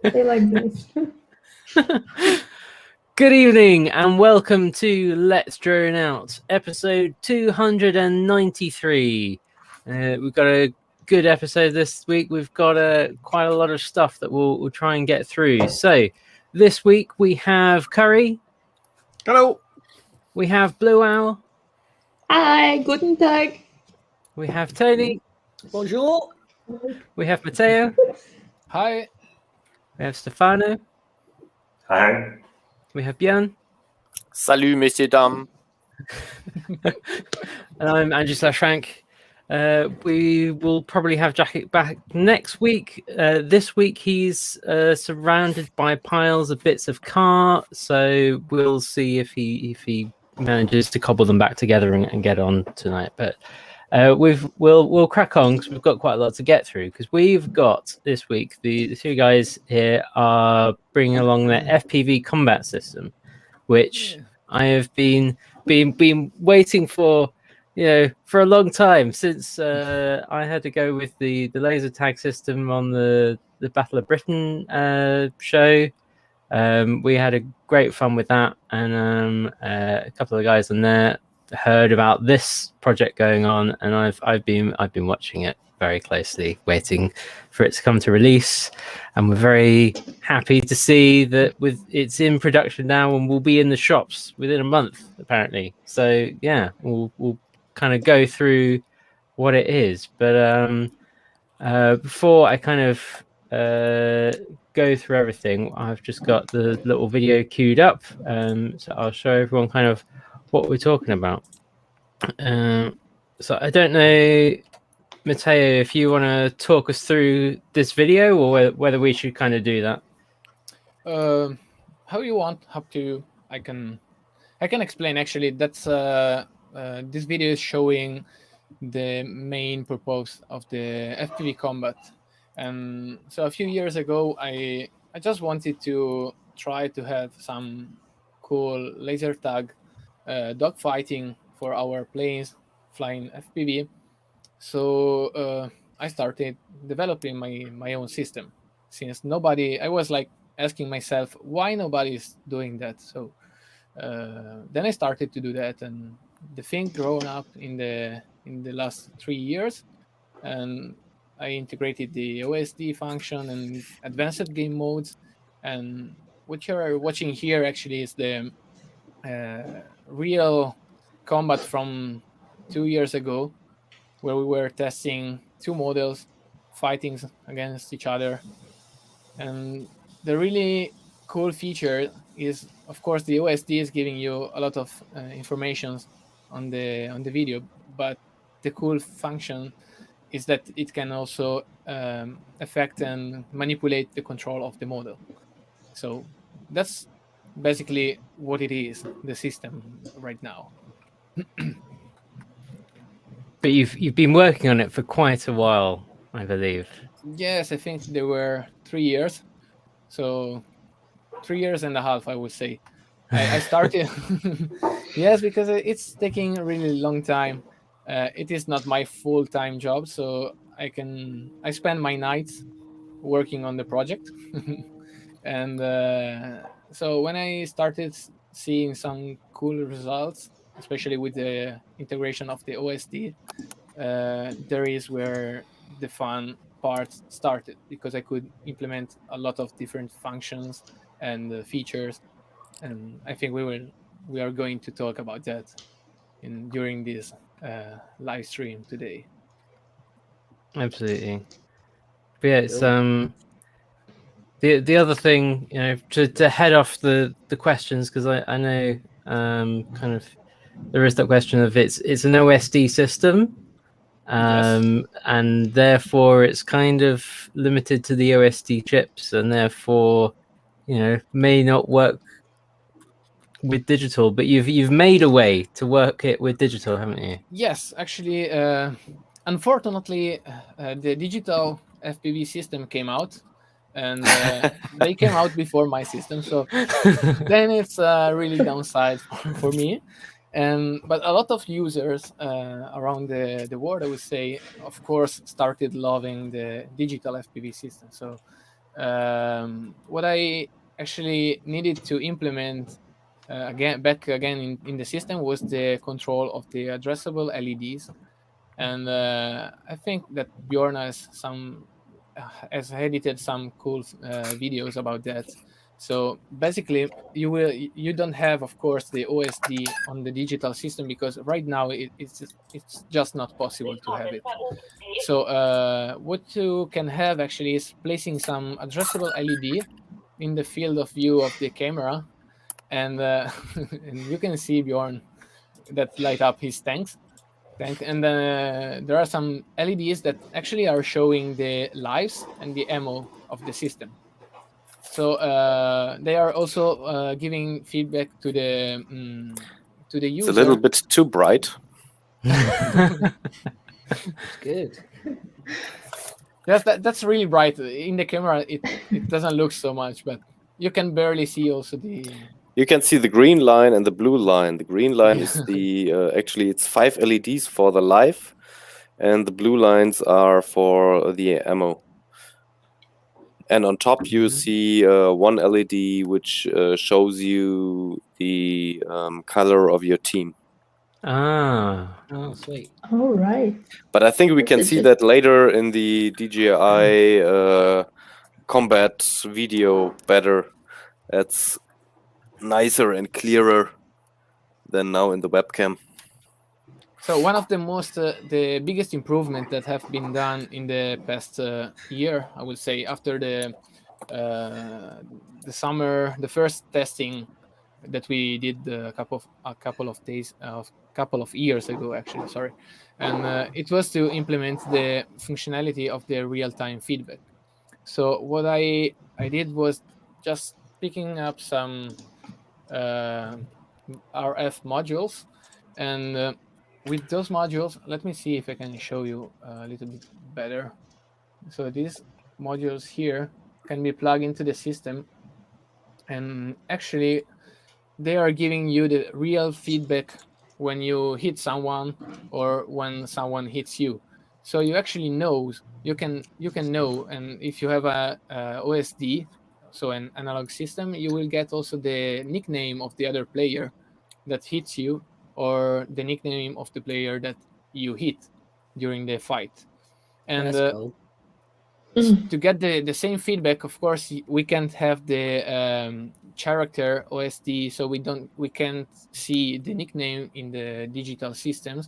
They like this. Good evening and welcome to Let's Drone Out, episode 293. We've got a good episode this week. We've got quite a lot of stuff that we'll try and get through. So this week we have Curry. Hello. We have Blue Owl. Hi, guten Tag. We have Tony. Bonjour. We have Matteo. Hi. We have Stefano. Hi. We have Björn. Salut, messieurs, dames. And I'm Andrew Frank. We will probably have Jacket back next week. This week he's surrounded by piles of bits of car, so we'll see if he manages to cobble them back together and get on tonight. But we'll crack on because we've got quite a lot to get through. Because we've got this week the two guys here are bringing along their FPV Combat system, which I have been waiting for. For a long time, since I had to go with the laser tag system on the Battle of Britain show. We had a great fun with that, and a couple of guys on there heard about this project going on, and I've been watching it very closely, waiting for it to come to release, and we're very happy to see that it's in production now and will be in the shops within a month apparently. So yeah, we'll kind of go through what it is, but before I kind of go through everything, I've just got the little video queued up, so I'll show everyone kind of what we're talking about. So I don't know, Matteo, if you want to talk us through this video or whether we should kind of do that. How you want? Up to you. I can explain. Actually, that's this video is showing the main purpose of the FPV Combat. And so a few years ago, I just wanted to try to have some cool laser tag dogfighting for our planes flying FPV. So I started developing my own system, since I was like asking myself why nobody's doing that. So then I started to do that, and the thing grown up in the last 3 years, and I integrated the OSD function and advanced game modes. And what you're watching here actually is the real combat from 2 years ago, where we were testing two models fighting against each other. And the really cool feature is, of course, the OSD is giving you a lot of information on the video, but the cool function is that it can also affect and manipulate the control of the model. So that's basically what it is, the system right now. But you've been working on it for quite a while, I believe. Yes, I think there were 3 years. So 3 years and a half, I would say. I started, yes, because it's taking a really long time. It is not my full-time job, so I spend my nights working on the project. And so when I started seeing some cool results, especially with the integration of the OSD, there is where the fun part started, because I could implement a lot of different functions and features, and I think we are going to talk about that during this live stream today. Absolutely. But yeah, it's the other thing, to head off the questions, because I know kind of there is that question of it's an OSD system. Yes. And therefore it's kind of limited to the OSD chips, and therefore may not work with digital, but you've made a way to work it with digital, haven't you? Yes, actually, unfortunately, the digital FPV system came out, and they came out before my system, so then it's really downside for me. But a lot of users around the world, I would say, of course, started loving the digital FPV system. So what I actually needed to implement back again in the system was the control of the addressable LEDs. And I think that Bjorn has edited some cool videos about that. So basically, you don't have, of course, the OSD on the digital system, because right now it's just not possible to have it. So what you can have actually is placing some addressable LED in the field of view of the camera, and and you can see Bjorn that light up his tank, and there are some LEDs that actually are showing the lives and the ammo of the system. So they are also giving feedback to the user. It's a little bit too bright. It's good. Yes, that's really bright. In the camera, it doesn't look so much, but you can barely see also the. You can see the green line and the blue line. The green line is the actually it's 5 LEDs for the live, and the blue lines are for the ammo. And on top you see one LED which shows you the color of your team. Oh, sweet. All right. But I think we can see that later in the DJI Combat video better. That's nicer and clearer than now in the webcam. So one of the biggest improvement that have been done in the past year, I would say, after the summer, the first testing that we did a couple of years ago, actually, sorry, and it was to implement the functionality of the real-time feedback. So what I did was just picking up some RF modules, and with those modules, let me see if I can show you a little bit better. So these modules here can be plugged into the system, and actually they are giving you the real feedback when you hit someone or when someone hits you. So you actually know, you can know, and if you have a OSD, so an analog system, you will get also the nickname of the other player that hits you, or the nickname of the player that you hit during the fight. And That's cool. to get the same feedback, of course, we can't have the character OSD, so we can't see the nickname in the digital systems.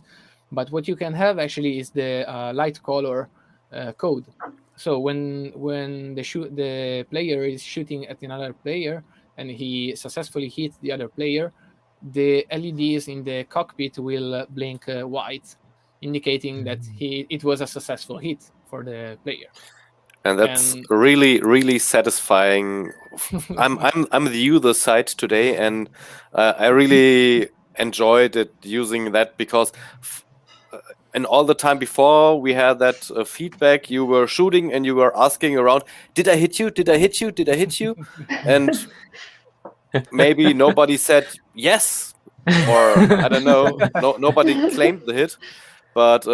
But what you can have actually is the light color code. So when the player is shooting at another player and he successfully hits the other player, the LEDs in the cockpit will blink white, indicating that it was a successful hit for the player. And that's really, really satisfying. I'm the user side today, and I really enjoyed it using that, because and all the time before we had that feedback, you were shooting and you were asking around, did I hit you? Did I hit you? Did I hit you? And maybe nobody said yes, or I don't know. Nobody claimed the hit. But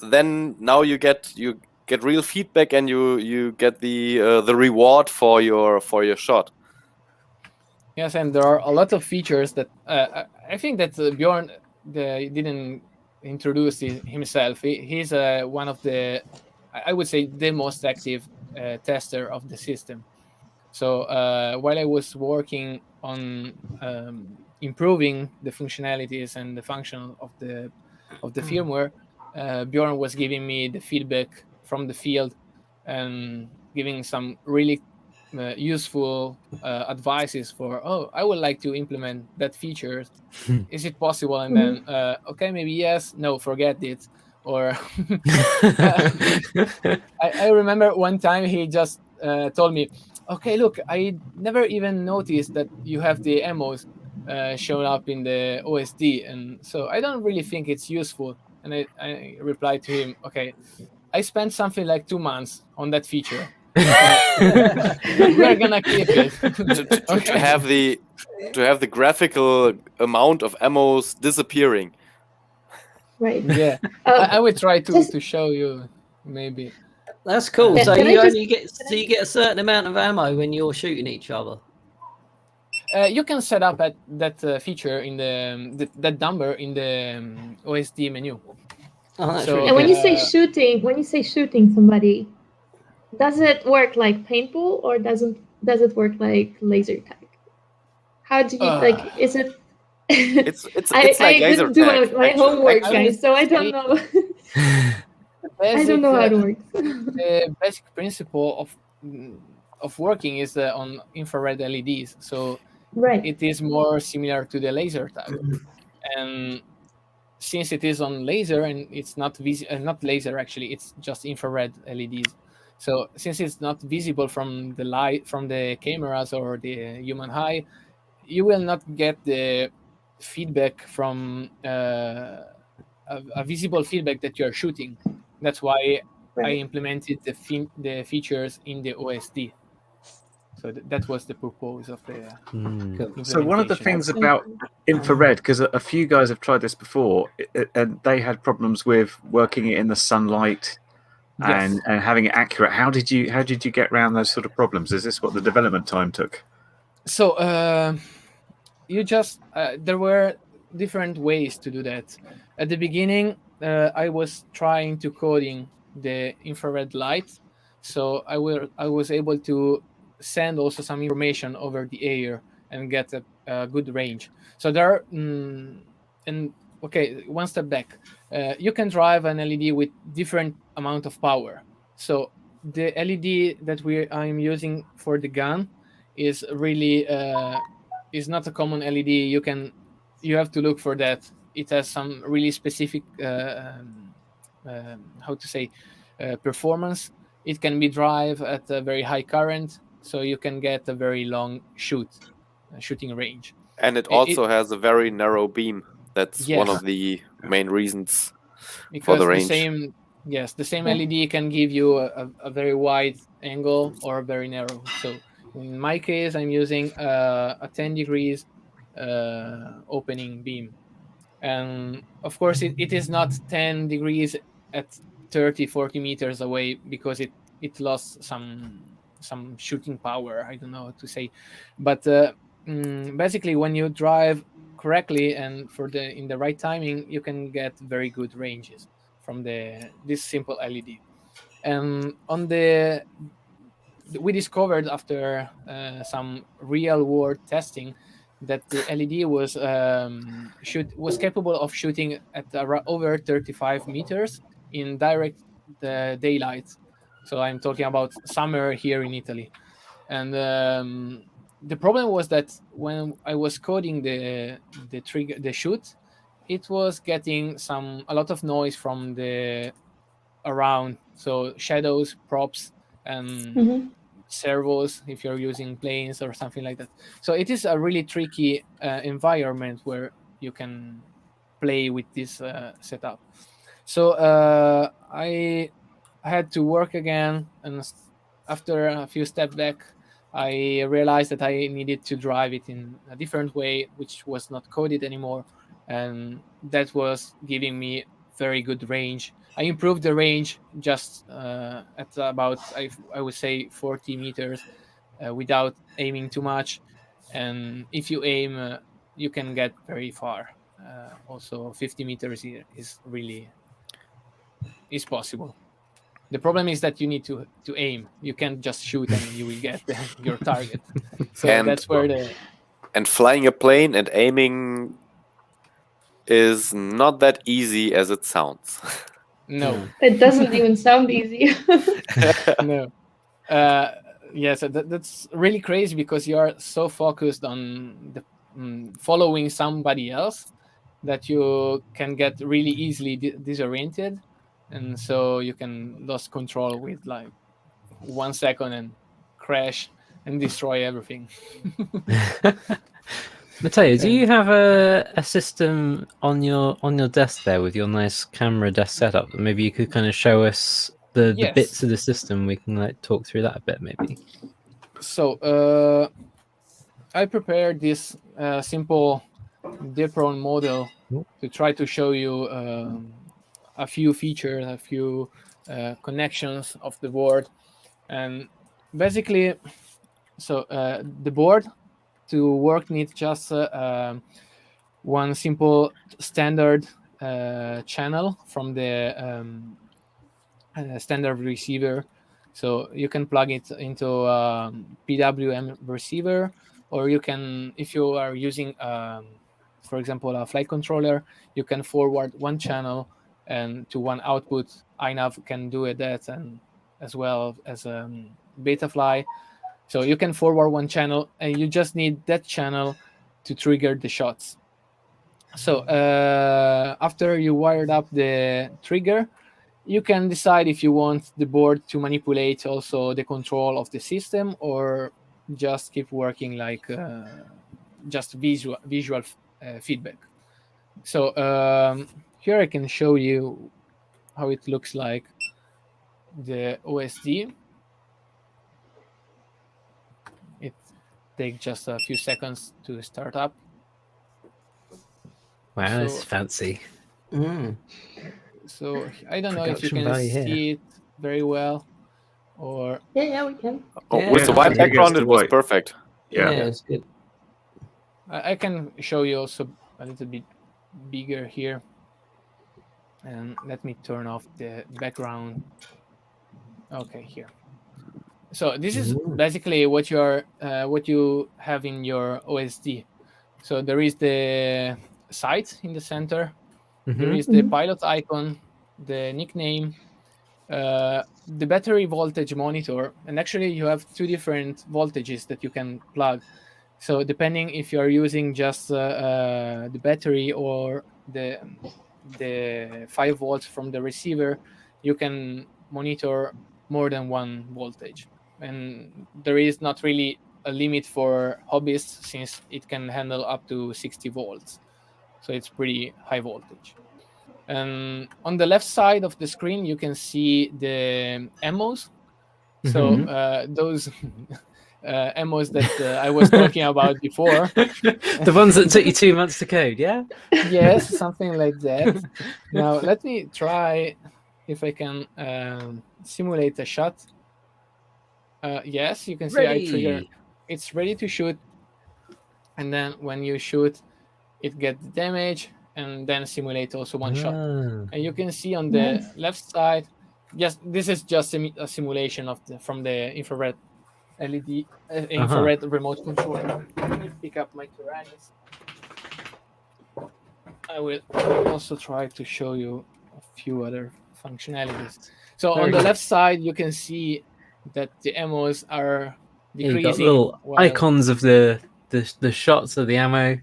then now you get real feedback, and you get the reward for your shot. Yes, and there are a lot of features that I think that Bjorn didn't introduce himself. He's one of the, I would say, the most active tester of the system. So while I was working on improving the functionalities and the function of the firmware, Bjorn was giving me the feedback from the field and giving some really useful advices for, I would like to implement that feature. Is it possible? And then okay, maybe yes, no, forget it. Or I remember one time he just told me, okay, look, I never even noticed that you have the ammos shown up in the OSD, and so I don't really think it's useful. And I replied to him, okay, I spent something like 2 months on that feature. We're gonna keep it. to have the graphical amount of ammos disappearing. Right. Yeah, I will try to show you maybe. That's cool. So Can you I just- only get you get a certain amount of ammo when you're shooting each other. You can set up that feature in that number in the OSD menu. Oh, that's So- really And when good. you say shooting somebody, does it work like paintball or does it work like laser tag? How do you like? Is it? It's I like laser didn't do tag, my homework, actually. guys, so I don't know. I don't know how it works. The basic principle of working is on infrared LEDs. So Right. it is more similar to the laser tag, and since it is on laser and it's not not laser actually, it's just infrared LEDs. So since it's not visible from the light from the cameras or the human eye, you will not get the feedback from a visible feedback that you are shooting. That's why I Right. implemented the features in the OSD. So that was the purpose of the implementation. So one of the things about infrared, because a few guys have tried this before, and they had problems with working it in the sunlight and having it accurate. How did you get around those sort of problems? Is this what the development time took? So you just there were different ways to do that. At the beginning, I was trying to coding the infrared light, so I was able to send also some information over the air and get a good range. So there, and okay, one step back, you can drive an LED with different amount of power. So the LED that I'm using for the gun is really is not a common LED. You have to look for that. It has some really specific how to say performance. It can be drive at a very high current, so you can get a very long shooting range. And it also has a very narrow beam. That's one of the main reasons for the range. The same LED can give you a very wide angle or very narrow. So in my case, I'm using a 10 degrees opening beam. And of course, it is not 10 degrees at 30, 40 meters away because it lost some shooting power. I don't know what to say. But basically, when you drive correctly and in the right timing, you can get very good ranges from this simple LED. And we discovered after some real world testing that the LED was capable of shooting at over 35 meters in direct daylight. So I'm talking about summer here in Italy. And the problem was that when I was coding the shoot, it was getting a lot of noise from the around, so shadows, props, and servos if you're using planes or something like that. So it is a really tricky environment where you can play with this setup. So I had to work again, and after a few steps back, I realized that I needed to drive it in a different way, which was not coded anymore, and that was giving me very good range. I improved the range just at about I would say 40 meters without aiming too much, and if you aim, you can get very far. Also, 50 meters is possible. The problem is that you need to aim. You can't just shoot and you will get your target. So that's where and flying a plane and aiming is not that easy as it sounds. No, it doesn't even sound easy. No. Yes, that's really crazy because you are so focused on following somebody else that you can get really easily disoriented, and so you can lose control with like 1 second and crash and destroy everything. Matteo, do you have a system on your desk there with your nice camera desk setup? Maybe you could kind of show us the bits of the system. We can like talk through that a bit, maybe. So I prepared this simple Dipron model to try to show you a few features, a few connections of the board. And basically, so the board to work needs just one simple standard channel from the standard receiver. So you can plug it into PWM receiver, or you can, if you are using, for example, a flight controller, you can forward one channel and to one output. iNav can do that, and as well as Betafly. So you can forward one channel, and you just need that channel to trigger the shots. So after you wired up the trigger, you can decide if you want the board to manipulate also the control of the system, or just keep working like just visual feedback. So here I can show you how it looks like, the OSD. It takes just a few seconds to start up. Wow, that's So- fancy. Mm. So I don't know if you Production can value here. see it very well, or Yeah, we can. Oh, Yeah, with the I white think it background, goes to it was white. perfect. Yeah, Yeah. it's good. I can show you also a little bit bigger here. And let me turn off the background. Okay, here. So this is basically what you have in your OSD. So there is the site in the center. There is the pilot icon, the nickname, the battery voltage monitor, and actually you have two different voltages that you can plug. So depending if you are using just the battery or the 5 volts from the receiver, you can monitor more than one voltage. And there is not really a limit for hobbyists, since it can handle up to 60 volts. So it's pretty high voltage. And on the left side of the screen, you can see the ammos. So those ammos that I was talking about before. The ones that took you 2 months to code, yeah? Yes, something like that. Now let me try if I can simulate a shot. Yes, you can see I trigger. Ready. It's ready to shoot, and then when you shoot, it gets the damage, and then simulate also one shot. Ah. And you can see on the Nice. left side, yes, this is just a simulation of from the infrared LED infrared remote controller. Let me pick up my Tyrannus. I will also try to show you a few other functionalities. So on the left side, you can see that the ammos are Yeah, you've decreasing. got little while- icons of the shots of the ammo,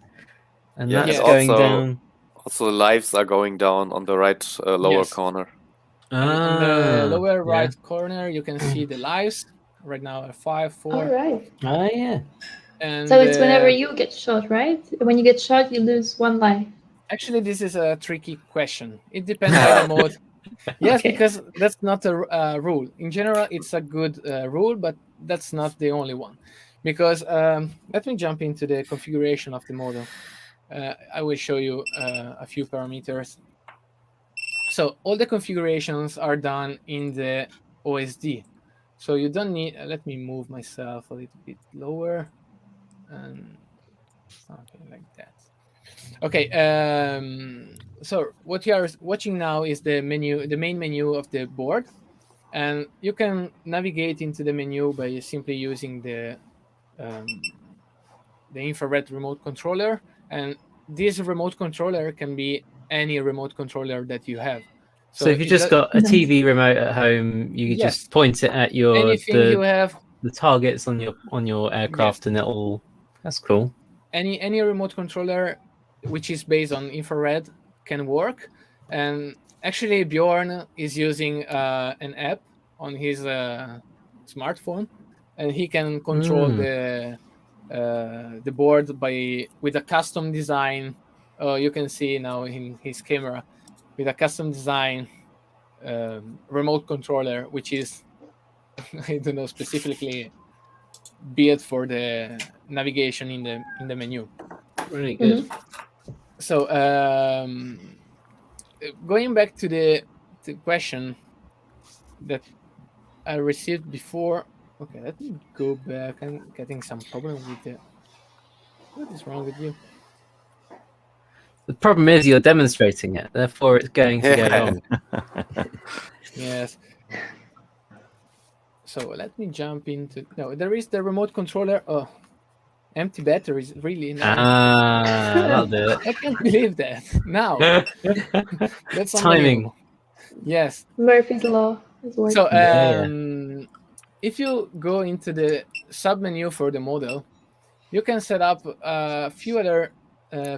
and Yeah, that's and going also- down. Also, the lives are going down on the right lower Yes. corner. And on the lower yeah. right corner, you can see the lives. Right now, 5, 4, All right. Oh yeah. and So it's whenever you get shot, right? When you get shot, you lose one life. Actually, this is a tricky question. It depends by the mode. Yes, Okay. because that's not a rule. In general, it's a good rule, but that's not the only one. Because let me jump into the configuration of the model. I will show you a few parameters. So all the configurations are done in the OSD. So you don't need, let me move myself a little bit lower and something like that. Okay, so what you are watching now is the menu, the main menu of the board. And you can navigate into the menu by simply using the infrared remote controller. And this remote controller can be any remote controller that you have. So if you just got a Nice. TV remote at home, you could Yes. just point it at your anything you have, the targets on your aircraft, and it'll. That's cool. any remote controller which is based on infrared can work. And actually, Bjorn is using an app on his smartphone, and he can control the board with a custom design. You can see now in his camera with a custom design remote controller, which is I don't know, specifically built for the navigation in the menu. Really good. So going back to the question, that I received before. Okay, let me go back. I'm getting some problem with the. What is wrong with you? The problem is you're demonstrating it, therefore it's going to go wrong. Yes. So let me jump into. No, there is the remote controller. Oh, empty batteries. Really? No. That'll do it. I can't believe that. Now. That's Timing. unbelievable. Yes. Murphy's Law is working. So Yeah. if you go into the submenu for the model, you can set up a few other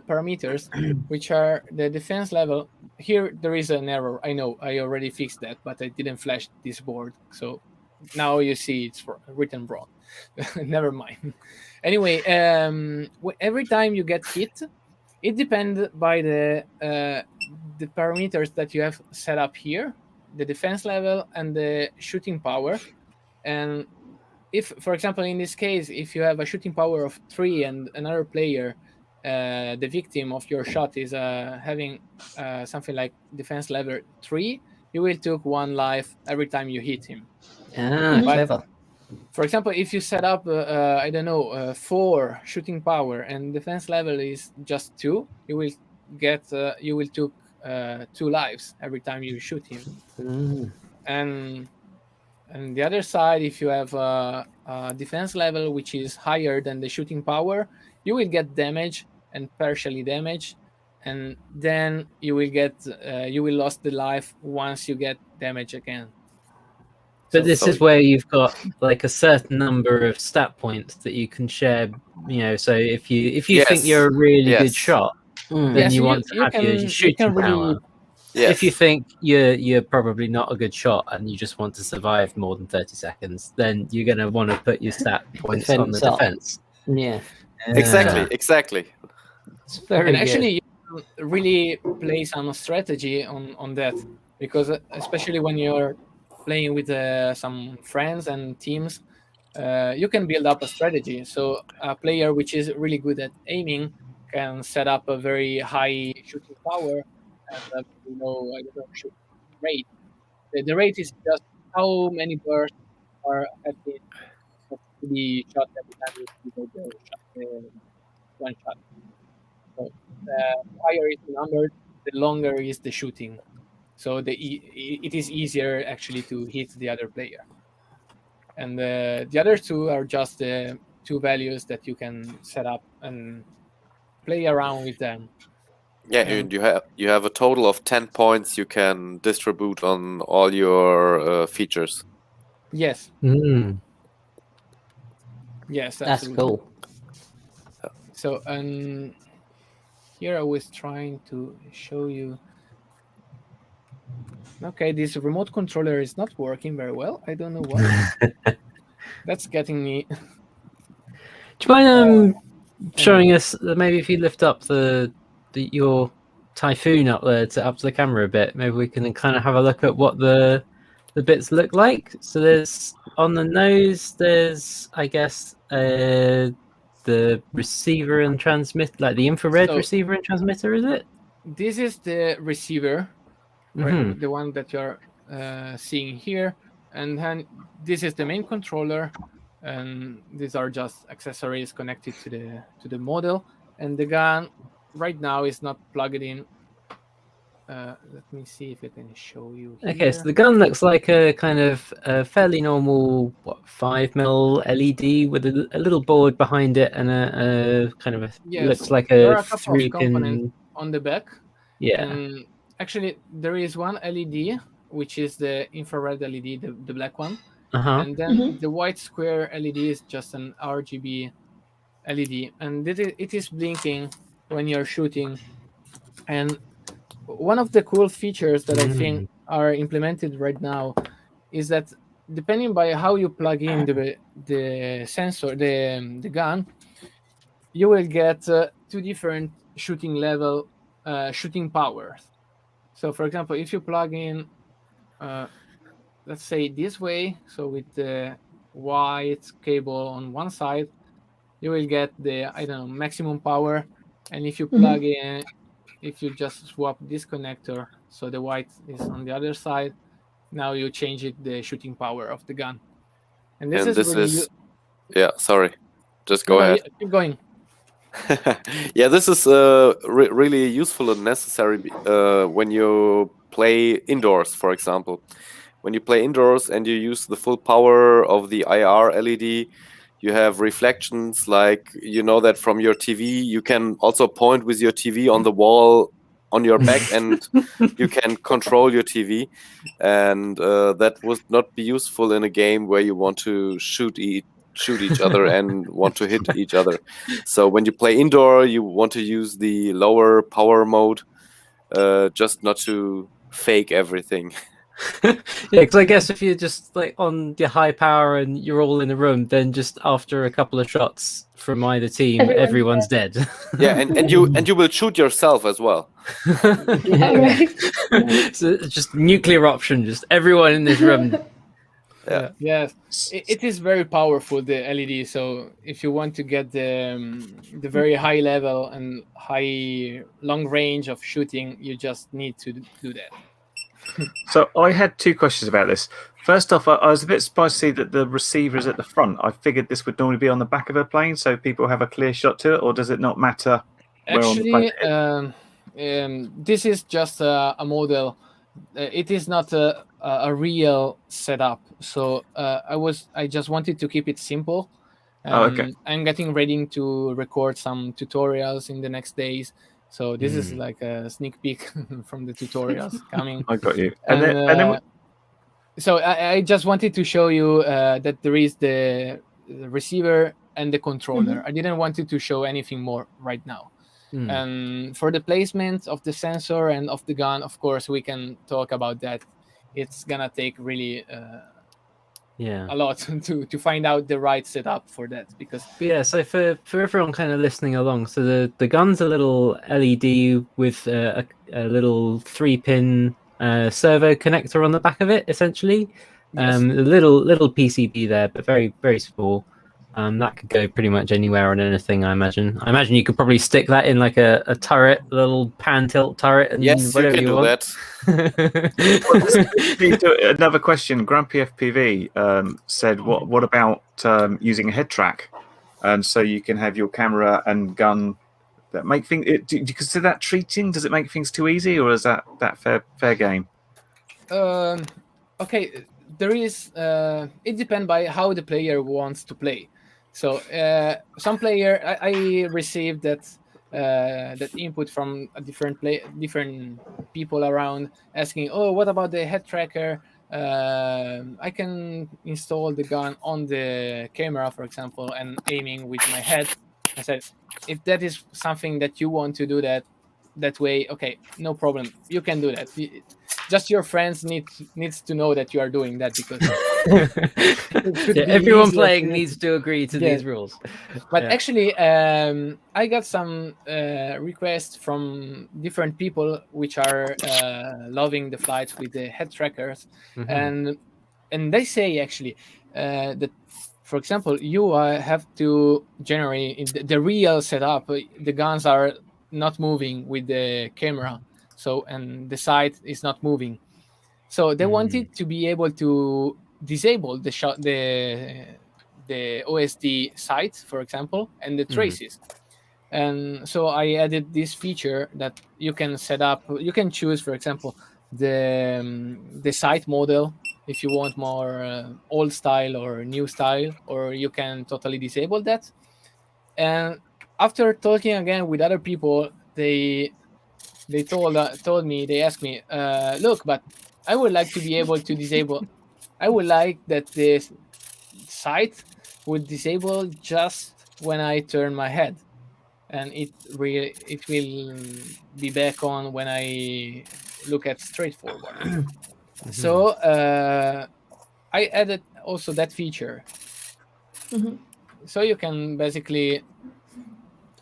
parameters, which are the defense level. Here there is an error. I know I already fixed that, but I didn't flash this board. So now you see it's written wrong. Never mind. Anyway, every time you get hit, it depends by the parameters that you have set up here, the defense level and the shooting power. And if, for example, in this case, if you have a shooting power of 3 and another player, the victim of your shot is having something like defense level 3, you will take 1 life every time you hit him. Clever. For example, if you set up, I don't know, 4 shooting power and defense level is just 2, you will get, you will take 2 lives every time you shoot him. And the other side, if you have a defense level which is higher than the shooting power, you will get damage and partially damage, and then you will get you will lose the life once you get damage again. But this is where you've got like a certain number of stat points that you can share. You know, so if you Yes. think you're a really good Yes. shot, then Yes, you want to have your shooting power. Yes. If you think you're probably not a good shot and you just want to survive more than 30 seconds, then you're going to want to put your stat points on the Defense up. defense. Yeah. Exactly. It's very And good. actually, you can really play some strategy on that, because especially when you're playing with some friends and teams, you can build up a strategy. So a player which is really good at aiming can set up a very high shooting power and I don't know, shooting rate. The rate is just how many bursts are having to be shot every time you go the shot, one shot. So the higher is the number, the longer is the shooting. So it is easier actually to hit the other player. And the other two are just the 2 values that you can set up and play around with them. Yeah, and you have a total of 10 points you can distribute on all your features. Yes. Mm. Yes, That's absolutely. cool. So here I was trying to show you. Okay, this remote controller is not working very well. I don't know why. That's getting me. Do you mind showing us maybe if you lift up your Typhoon up to the camera a bit, maybe we can kind of have a look at what the bits look like. So there's on the nose, there's I guess the receiver and transmit, like the infrared receiver and transmitter, is it? This is the receiver, right, the one that you're seeing here, and then this is the main controller, and these are just accessories connected to the model. And the gun right now is not plugged in. Let me see if I can show you here. Okay, so the gun looks like a kind of a fairly normal 5mm LED with a little board behind it and a kind of looks like there a are a couple of 3-pin components on the back. Yeah. And actually, there is one LED, which is the infrared LED, the black one. And then the white square LED is just an RGB LED. And it is blinking when you're shooting. And one of the cool features that I think are implemented right now is that depending by how you plug in the sensor, the gun, you will get 2 different shooting level, shooting powers. So, for example, if you plug in, let's say this way, so with the white cable on one side, you will get the, I don't know, maximum power. And if you plug in, if you just swap this connector, so the white is on the other side, now you change it the shooting power of the gun, and And is this really is yeah. Sorry, just no, go no, ahead. keep going. Yeah, this is really useful and necessary when you play indoors, for example. When you play indoors and you use the full power of the IR LED, you have reflections like you know that from your TV. You can also point with your TV on the wall on your back and you can control your TV. And that would not be useful in a game where you want to shoot each other and want to hit each other. So when you play indoor, you want to use the lower power mode, just not to fake everything. Yeah, because I guess if you're just like on your high power and you're all in a room, then just after a couple of shots from either team, everyone's dead. Yeah, and you will shoot yourself as well. All right. So it's just nuclear option, just everyone in this room. Yeah. Yes, it is very powerful, the LED. So if you want to get the very high level and high long range of shooting, you just need to do that. So I had two questions about this. First off, I was a bit surprised to see that the receiver is at the front. I figured this would normally be on the back of a plane, so people have a clear shot to it, or does it not matter where on the plane Actually, it is? this is just a model. It is not a real setup. So I just wanted to keep it simple. Oh, okay. I'm getting ready to record some tutorials in the next days. So this is like a sneak peek from the tutorials coming. I got you. And then so I just wanted to show you that there is the receiver and the controller. I didn't want to show anything more right now. And for the placement of the sensor and of the gun, of course, we can talk about that. It's gonna take really a lot to find out the right setup for that, because So for everyone kind of listening along, so the gun's a little LED with a little 3-pin servo connector on the back of it, essentially. Yes. A little PCB there, but very, very small. That could go pretty much anywhere on anything, I imagine. I imagine you could probably stick that in like a turret, a little pan tilt turret, and Yes, whatever you can do want. that. Another question. Grumpy FPV said, "What about using a head track, and so you can have your camera and gun that make things? Do you consider that cheating? Does it make things too easy, or is that fair game?" Okay, there is. It depends by how the player wants to play. So some player, I received that input from a different people around asking, "Oh, what about the head tracker? I can install the gun on the camera, for example, and aiming with my head." I said, if that is something that you want to do that way, okay, no problem, you can do that. Just your friends needs to know that you are doing that, because everyone playing needs to agree to these rules. But actually, I got some requests from different people which are loving the flights with the head trackers, and they say actually that, for example, you have to generate the real setup. The guns are not moving with the camera, so, and the sight is not moving. So they wanted to be able to disable the shot, the OSD sight, for example, and the traces. And so I added this feature that you can set up. You can choose, for example, the sight model if you want more old style or new style, or you can totally disable that. And after talking again with other people, they told me, they asked me, look, but I would like to be able to disable. I would like that this sight would disable just when I turn my head, and it will be back on when I look at straightforward. So I added also that feature. So you can basically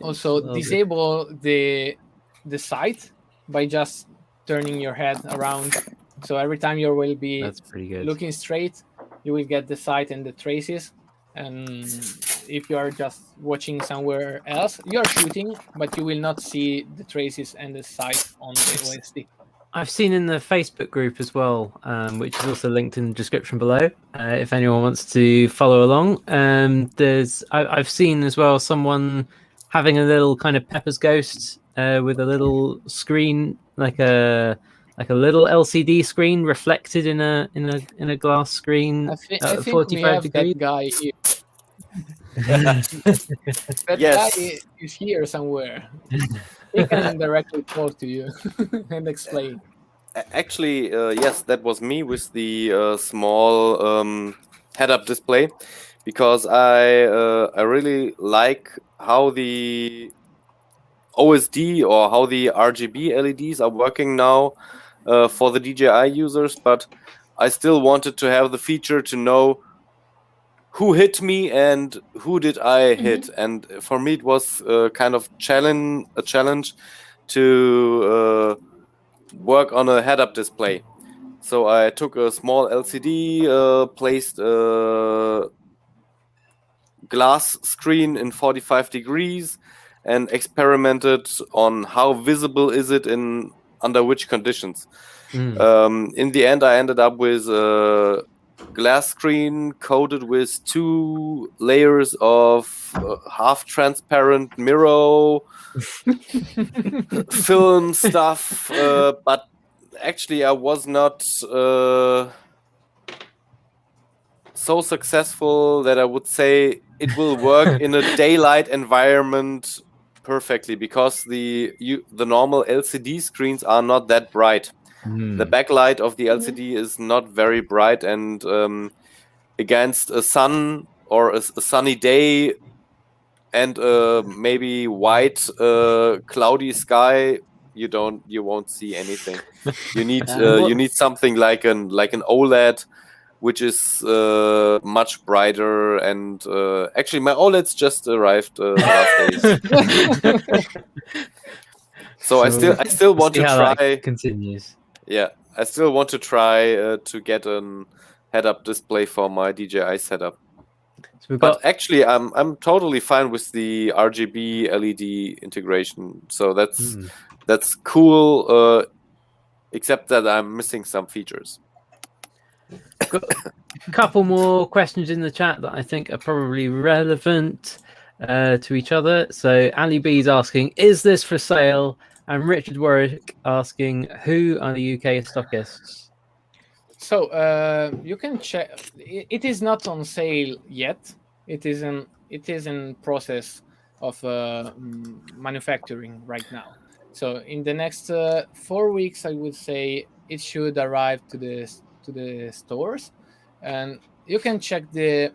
also disable the sight by just turning your head around. So every time you will be looking straight, you will get the sight and the traces. And if you are just watching somewhere else, you are shooting, but you will not see the traces and the sight on the OSD. I've seen in the Facebook group as well, which is also linked in the description below. If anyone wants to follow along, I've seen as well someone having a little kind of Pepper's Ghost with a little screen, like a little LCD screen reflected in a glass screen I at think we 45 have degrees. that guy here. That Yes. guy is here somewhere. He can directly talk to you and explain. Actually, yes, that was me with the small head-up display, because I really like how the OSD or how the RGB LEDs are working now for the DJI users, but I still wanted to have the feature to know who hit me and who did I hit. And for me, it was kind of a challenge to work on a head-up display. So I took a small LCD, placed a glass screen in 45 degrees, and experimented on how visible is it under which conditions. In the end, I ended up with a glass screen coated with 2 layers of half transparent mirror film stuff, but actually I was not so successful that I would say it will work in a daylight environment perfectly, because the normal LCD screens are not that bright. The backlight of the LCD is not very bright, and against a sun or a sunny day and maybe white cloudy sky, you won't see anything. You need something like an OLED, which is much brighter. And actually, my OLEDs just arrived last days. So I still want to try. That continues. Yeah, I still want to try to get an head-up display for my DJI setup. So but actually, I'm totally fine with the RGB LED integration. So that's cool. Except that I'm missing some features. Got a couple more questions in the chat that I think are probably relevant to each other. So Ali B is asking, is this for sale? And Richard Warwick asking, who are the UK stockists? So you can check. It is not on sale yet. It is in process of manufacturing right now. So in the next 4 weeks, I would say it should arrive to the stores, and you can check the.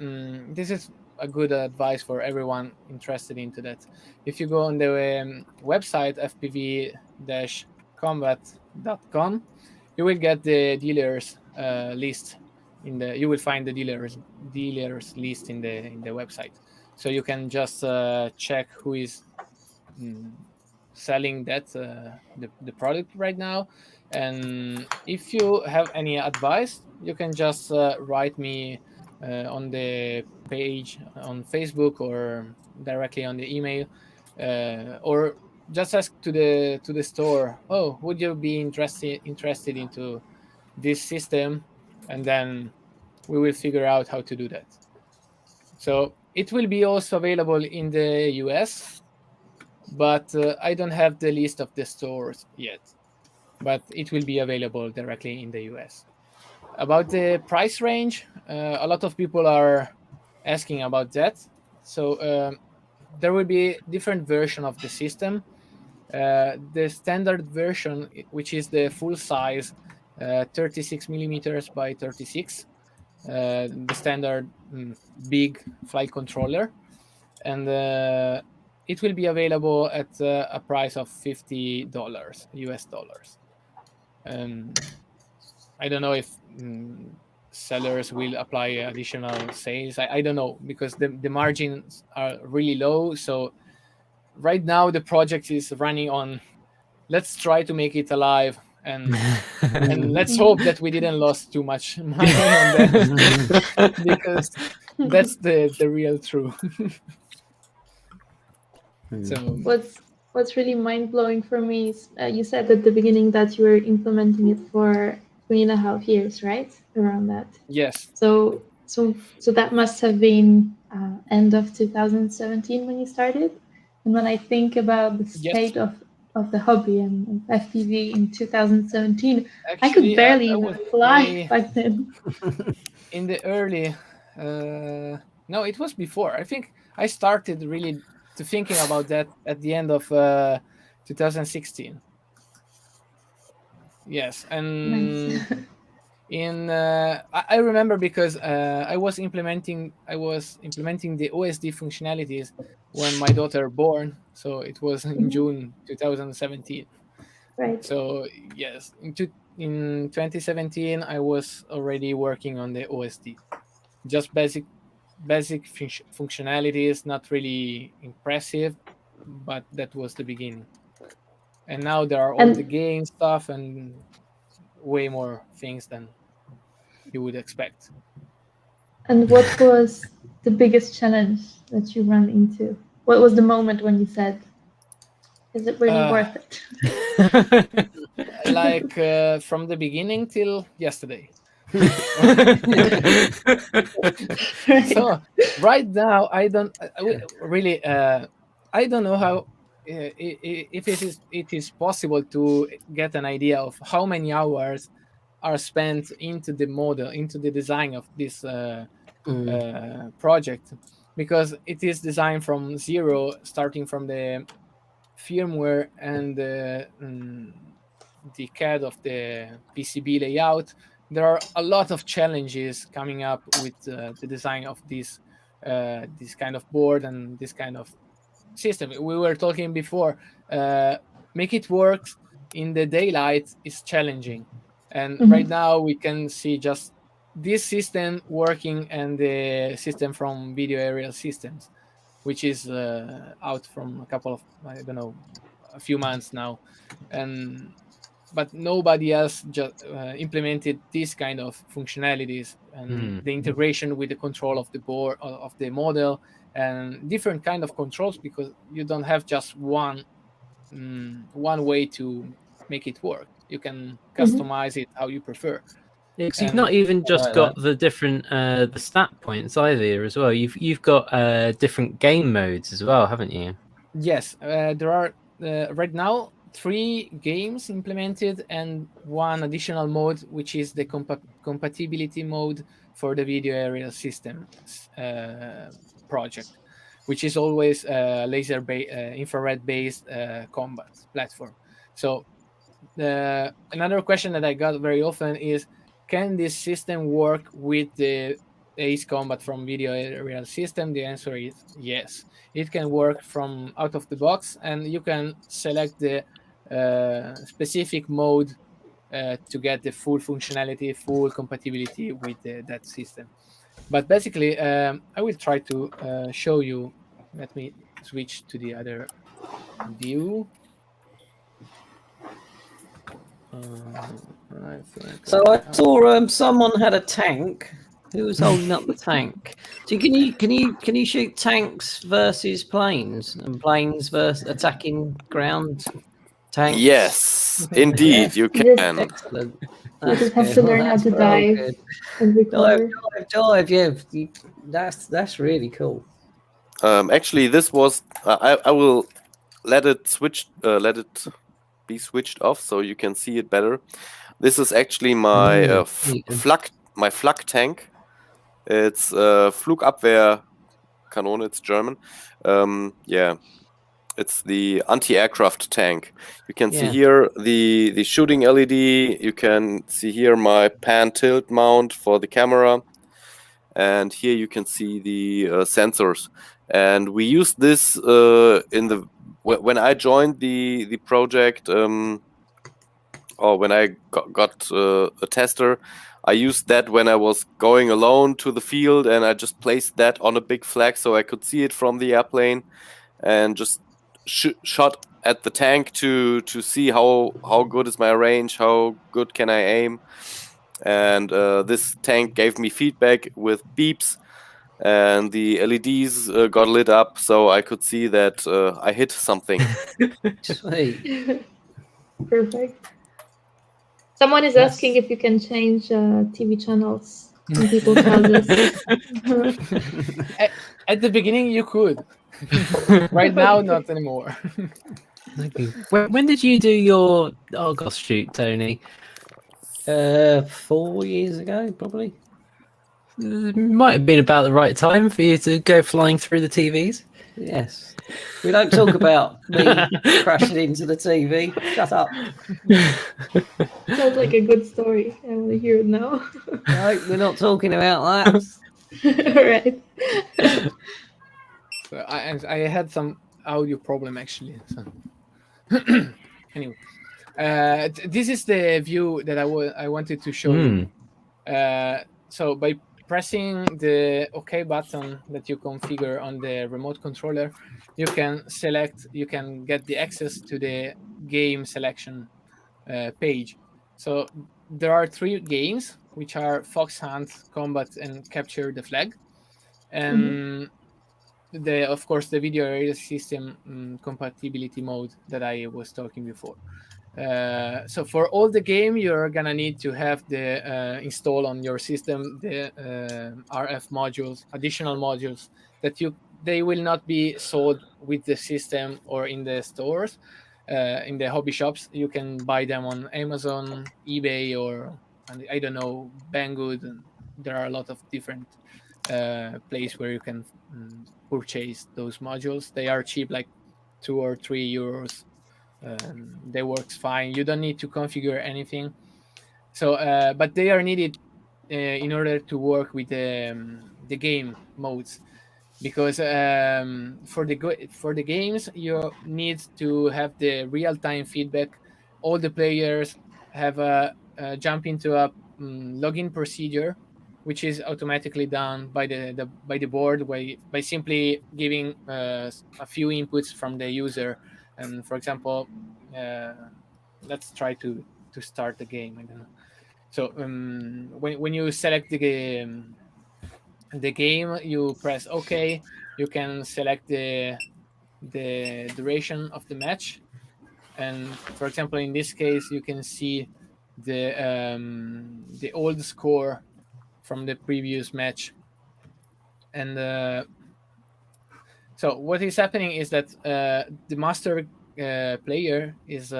This is a good advice for everyone interested into that. If you go on the website fpv-combat.com, you will get the dealers list. You will find the dealers list in the website, so you can just check who is selling that the product right now. And if you have any advice, you can just write me on the page on Facebook or directly on the email, or just ask to the store, oh, would you be interested into this system, and then we will figure out how to do that. So it will be also available in the US, but I don't have the list of the stores yet, but it will be available directly in the US. About the price range, a lot of people are asking about that. So there will be different version of the system. The standard version, which is the full size 36 millimeters by 36, the standard big flight controller, and it will be available at a price of $50 US dollars. I don't know if sellers will apply additional sales. I don't know, because the margins are really low. So right now the project is running on, let's try to make it alive, and let's hope that we didn't lose too much money on that, because that's the real truth. So what's really mind blowing for me is you said at the beginning that you were implementing it for 3.5 years, right? Around that. Yes. So that must have been end of 2017 when you started. And when I think about the state of the hobby and FPV in 2017, Actually, I could barely I even was fly back then. in the early. No, it was before. I think I started really to thinking about that at the end of 2016. Yes, and Nice. in I remember because I was implementing the OSD functionalities when my daughter born, so it was in June 2017. Right. So yes, in 2017 I was already working on the OSD, just basic functionalities, not really impressive, but that was the beginning. And now there are all the And game stuff and way more things than you would expect. and what was the biggest challenge that you ran into? What was the moment when you said, "Is it really Uh, worth it?" like from the beginning till yesterday. Right. So right now I don't really I don't know how if it is possible to get an idea of how many hours are spent into the model, into the design of this project, because it is designed from zero, starting from the firmware and the CAD of the PCB layout. There are a lot of challenges coming up with the design of this kind of board and this kind of system. We were talking before, make it work in the daylight is challenging, and right Mhm. now we can see just this system working and the system from video aerial systems, which is out from a couple of, I don't know, a few months now, and but nobody else just implemented this kind of functionalities and the integration with the control of the board of the model and different kind of controls, because you don't have just one way to make it work. You can Mhm. customize it how you prefer. Yeah, 'cause you've And not even just like got that. the different the stat points either as well. You've got different game modes as well, haven't you? yes, there are right now 3 games implemented and one additional mode, which is the compatibility mode for the video aerial system project, which is always infrared based combat platform. So another question that I got very often is, can this system work with the Ace Combat from Video Aerial System? The answer is yes. It can work from out of the box, and you can select the specific mode to get the full functionality, full compatibility with that system. But basically, I will try to show you. Let me switch to the other view. I think. So I saw someone had a tank. Who was holding up the tank? So can you shoot tanks versus planes and planes versus attacking ground tanks? Yes, indeed, you You just can. Excellent. you That's just have good. to Well, learn how that's to very dive good. and Dive, recover. dive. Yeah, that's really cool. Actually, this was I will let it be switched off so you can see it better. This is actually my flak tank. It's Flugabwehrkanone. It's German. Yeah, it's the anti-aircraft tank. You can see Yeah. here the shooting LED. You can see here my pan tilt mount for the camera, and here you can see the sensors. And we used this in the when I joined the project. Or when I got a tester, I used that when I was going alone to the field, and I just placed that on a big flag so I could see it from the airplane, and just shot at the tank to see how good is my range, how good can I aim, and this tank gave me feedback with beeps and the LEDs got lit up, so I could see that I hit something. Sweet. Perfect. Someone is asking if you can change TV channels in people's houses. At the beginning, you could. Right now, not anymore. Okay. When did you do your Argos shoot, Tony? 4 years ago, probably. Might have been about the right time for you to go flying through the TVs. Yes. We don't talk about me crashing into the TV. Shut up. Sounds like a good story. I want to hear it now. No, we're not talking about that. All right. So I had some audio problem actually. So. Anyway, this is the view that I wanted to show you. So by pressing the OK button that you configure on the remote controller, you can get the access to the game selection page. So there are 3 games, which are Fox Hunt, Combat, and Capture the Flag. And of course, the video array system compatibility mode that I was talking before. So for all the game, you're gonna need to have the install on your system the RF modules, additional modules that they will not be sold with the system or in the stores, in the hobby shops. You can buy them on Amazon, eBay, or I don't know, Banggood. And there are a lot of different places where you can purchase those modules. They are cheap, like 2 or 3 euros. They works fine. You don't need to configure anything. So, but they are needed in order to work with the game modes, because for the games you need to have the real-time feedback. All the players have a jump into a login procedure, which is automatically done by the board by simply giving a few inputs from the user. And for example, let's try to start the game. I don't know. So when you select the game, you press OK. You can select the duration of the match, and for example, in this case, you can see the old score from the previous match. And so what is happening is that the master player is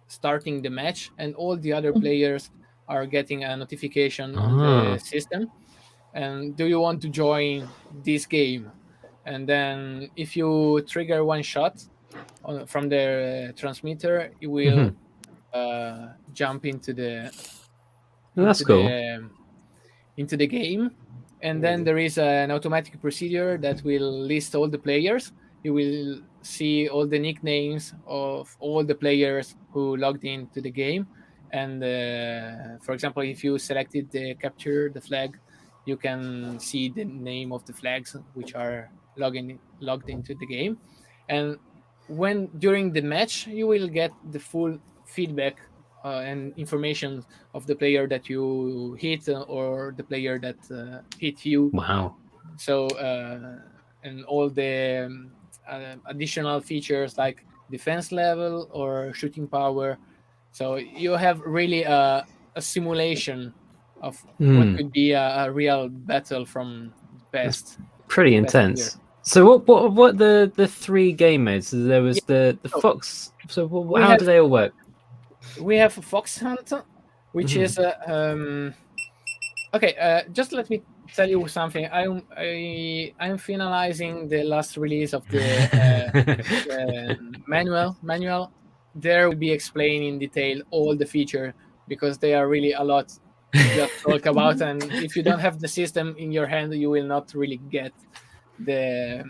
starting the match, and all the other players are getting a notification on the system. And do you want to join this game? And then if you trigger one shot from the transmitter, it will jump into the into the game. And then there is an automatic procedure that will list all the players. You will see all the nicknames of all the players who logged into the game. And for example, if you selected the capture the flag, you can see the name of the flags which are logged into the game. And when during the match, you will get the full feedback and information of the player that you hit or the player that hit you. Wow. So and all the additional features like defense level or shooting power. So you have really a simulation of what could be a real battle from the past. Pretty intense. Year. So what the 3 game modes? So there was the Fox. So how do they all work? We have Fox Hunt, which is okay. Just let me tell you something. I'm finalizing the last release of the manual. There will be explained in detail all the features, because they are really a lot to just talk about. And if you don't have the system in your hand, you will not really get the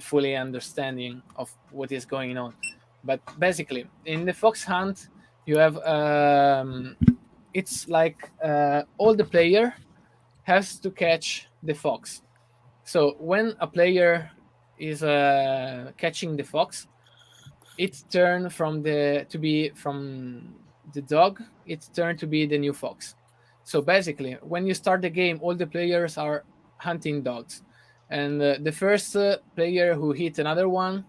fully understanding of what is going on. But basically, in the Fox Hunt, you have it's like all the player has to catch the fox. So when a player is catching the fox, it's turned from the dog, it's turned to be the new fox. So basically, when you start the game, all the players are hunting dogs, and the first player who hit another one,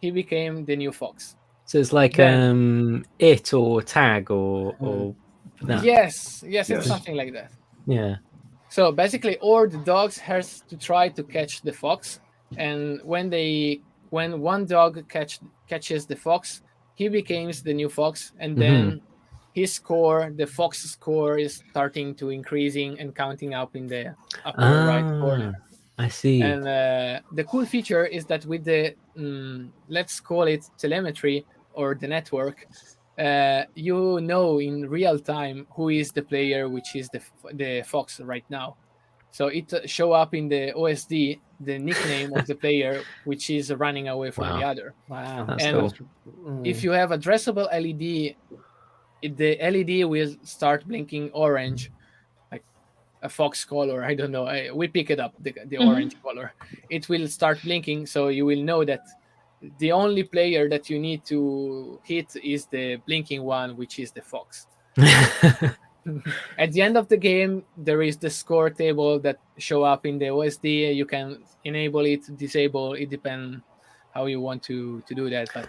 he became the new fox. So it's like it or tag or that. Yes, it's something like that. Yeah. So basically, all the dogs has to try to catch the fox, and when one dog catches the fox, he becomes the new fox, and then his score, the fox score, is starting to increasing and counting up in the upper right corner. I see. And the cool feature is that with the let's call it telemetry or the network, you know in real time who is the player, which is the fox right now. So it show up in the OSD the nickname of the player which is running away from the other. Wow, that's and cool. if you have addressable LED, the LED will start blinking orange, like a fox color. I don't know. We pick it up, the orange color. It will start blinking, so you will know that the only player that you need to hit is the blinking one, which is the fox. At the end of the game, there is the score table that show up in the OSD. You can enable it, disable. It depends how you want to do that. But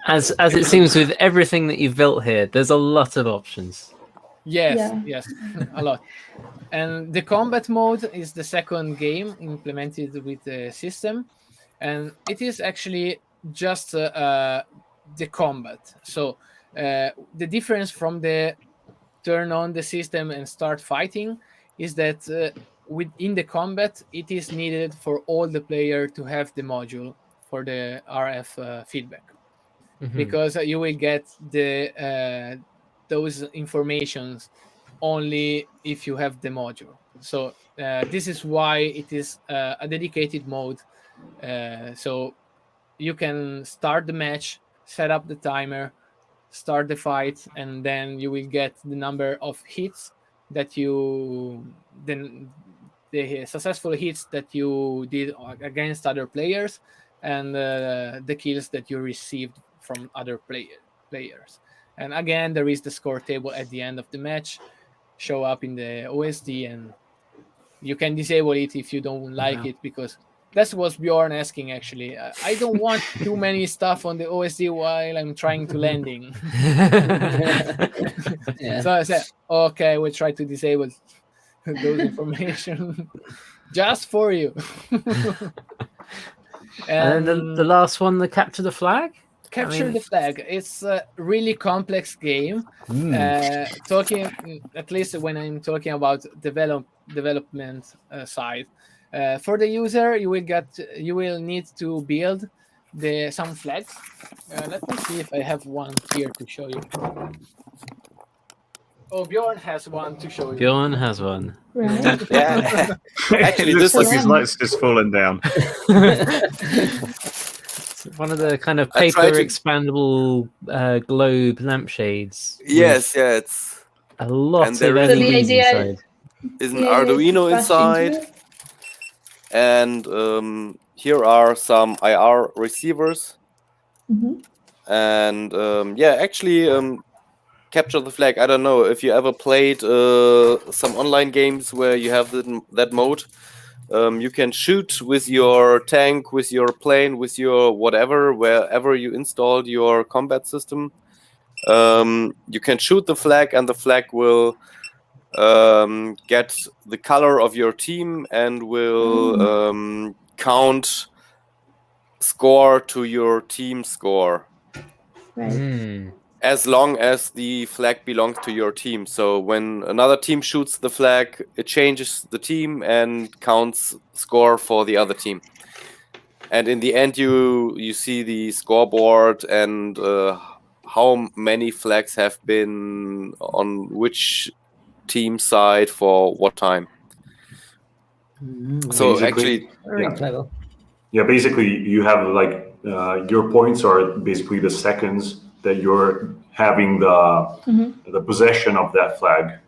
as it seems with everything that you've built here, there's a lot of options. Yes, a lot. And the combat mode is the second game implemented with the system, and it is actually just the combat. So the difference from the turn on the system and start fighting is that within the combat, it is needed for all the player to have the module for the RF feedback, because you will get the those informations only if you have the module. So this is why it is a dedicated mode. So you can start the match, set up the timer, start the fight, and then you will get the number of hits that the successful hits that you did against other players, and the kills that you received from other players. And again, there is the score table at the end of the match, show up in the OSD, and you can disable it if you don't like it, because that's what Bjorn asking actually. I don't want too many stuff on the OSD while I'm trying to landing. So I said, okay, we'll try to disable those information just for you. And then the last one, the capture the flag. Capture the flag. It's a really complex game. Talking, at least when I'm talking about development side, for the user, you will need to build some flags. Let me see if I have one here to show you. Oh, Bjorn has one to show you. Bjorn has one. Right. Yeah. Actually, It looks this like his light's just fallen down. One of the kind of I paper tried to- expandable globe lampshades. Yes, yeah, it's A lot And of there is- So the LEDs idea- inside. is an Yeah, yeah, Arduino flash inside, into it. and here are some IR receivers. Mhm. And actually, capture the flag. I don't know if you ever played some online games where you have that mode. You can shoot with your tank, with your plane, with your whatever, wherever you installed your combat system. You can shoot the flag, and the flag will get the color of your team and will count score to your team score. Right. As long as the flag belongs to your team. So when another team shoots the flag, it changes the team and counts score for the other team. And in the end, you see the scoreboard and how many flags have been on which team side for what time. So Basically- actually, Very clever. Yeah, basically, you have like your points are basically the seconds that you're having the possession of that flag.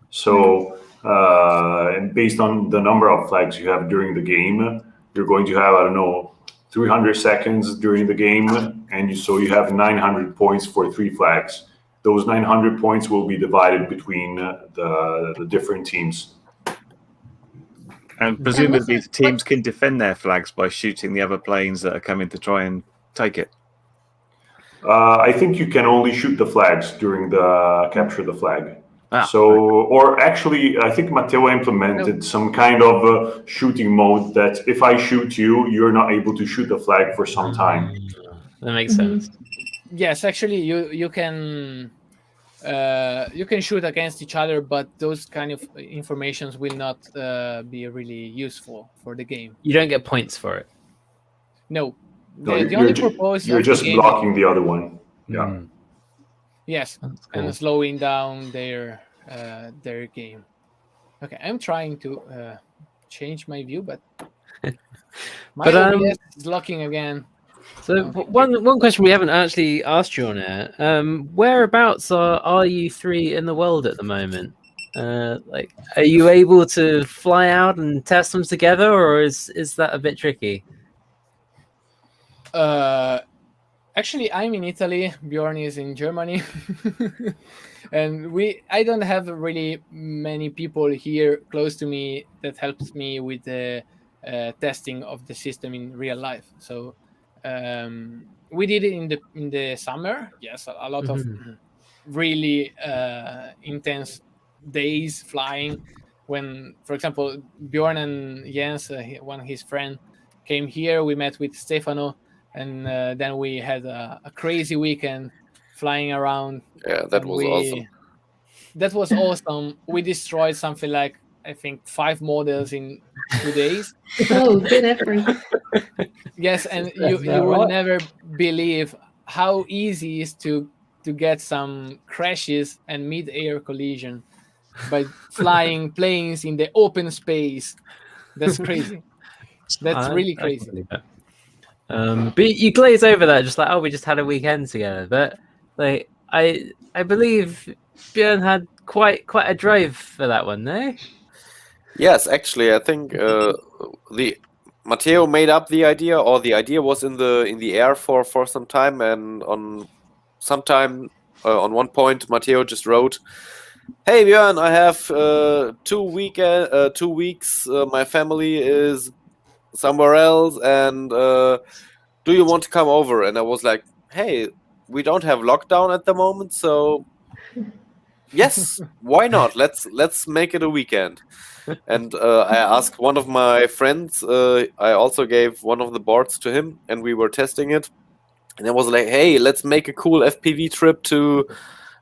So, and based on the number of flags you have during the game, you're going to have, I don't know, 300 seconds during the game, and so you have 900 points for 3 flags. Those 900 points will be divided between the different teams. And presumably the teams can defend their flags by shooting the other planes that are coming to try and take it. I think you can only shoot the flags during the capture the flag. Ah, so, or actually, I think Matteo implemented some kind of shooting mode that if I shoot you, you're not able to shoot the flag for some time. That makes sense. Yes, actually, you can shoot against each other, but those kind of informations will not be really useful for the game. You don't get points for it. No, No, the only purpose you're of just the game blocking the other one. Yeah. Yes, Cool. and slowing down their game. Okay, I'm trying to change my view, but my OBS is locking again. So one question we haven't actually asked you on air: whereabouts are you three in the world at the moment? Like, are you able to fly out and test them together, or is that a bit tricky? Actually, I'm in Italy. Bjorn is in Germany, and I don't have really many people here close to me that helps me with the testing of the system in real life. So we did it in the summer. Yes, a lot of really intense days flying. When, for example, Bjorn and Jens, his friend, came here, we met with Stefano. And then we had a crazy weekend flying around. Yeah, that was awesome. That was awesome. We destroyed something like, I think, 5 models in 2 days. Oh, good effort. Yes, and you will never believe how easy it is to get some crashes and mid-air collision by flying planes in the open space. That's crazy. That's really crazy. But you glaze over that, just like, oh, we just had a weekend together. But like, I believe Björn had quite a drive for that one, no? Yes, actually, I think the Matteo made up the idea, or the idea was in the air for some time, and on one point, Matteo just wrote, "Hey Björn, I have 2 weeks. My family is somewhere else, and do you want to come over?" And I was like, hey, we don't have lockdown at the moment, so yes, why not? Let's make it a weekend. And I asked one of my friends, I also gave one of the boards to him, and we were testing it, and I was like, hey, let's make a cool FPV trip to